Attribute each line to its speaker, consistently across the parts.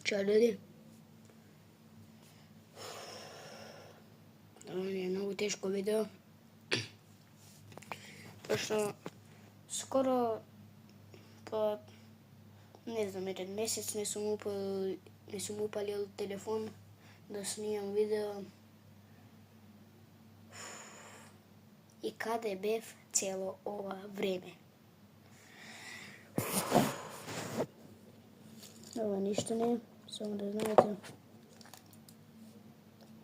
Speaker 1: Чао люди. Ова ми е многу тешко видео. Пошто скоро не знам, еден месец не сум упалил телефон да снимам видео. И каде бев цело ова време? Ова ништо не е, само да знаете.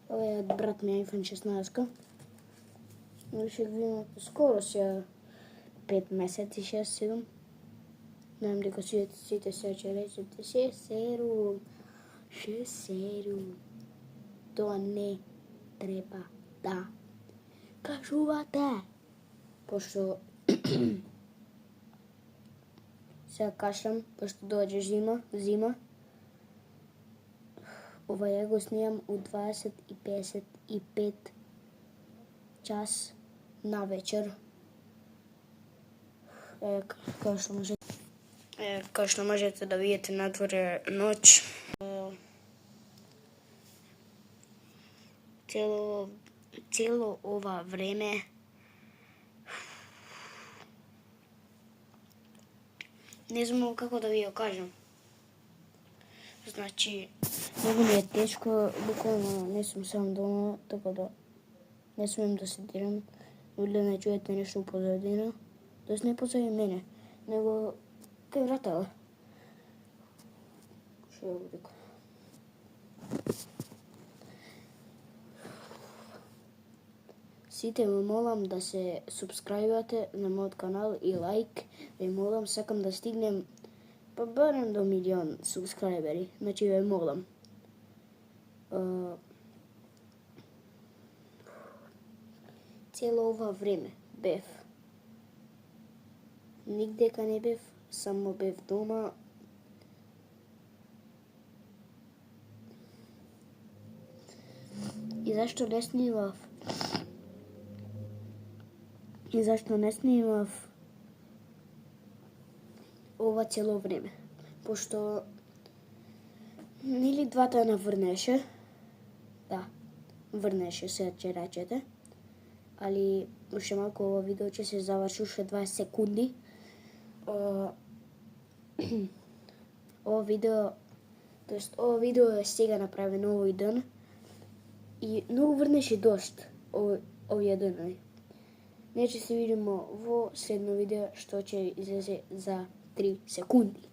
Speaker 1: Ова е брат ми iPhone 16. Више го имам скоро сега 5 месеци, 6-7. Знам дека сите се ќе речете шесеру. Тоа не треба да кажувате. Пошто сега кашлам, пошто доаѓа зима. Ова ја го снимам у 20:55 час на вечер. Као што можете да видите, надвор е ноќ. Цело ова време не знам како да ви ја кажам. Значи, многу ми е тешко, буквално не сум сам дома, така да не смеем да се дирам. Или да не чуете нешто позадина. Тоест не позади мене, него кај вратава. Шо ја викам? Сите ме молам да се субскрајбате на мојот канал и лайк. Ве молам, сакам да стигнем па барем до 1.000.000 субскрајбери. Значи ве молам. Цело ова време бев. Нигдека не бев, само бев дома. И зашто не снимав ова цело време? Пошто нели двата наврнеше? Да, врнеше се ќе речете. Али уште малку ова видео ќе се заврши, уште 20 секунди. Ова видео е сега направено овој ден. И многу врнеше дожд овие денови. Ние ќе се видиме во следно видео што ќе излезе за 3 секунди.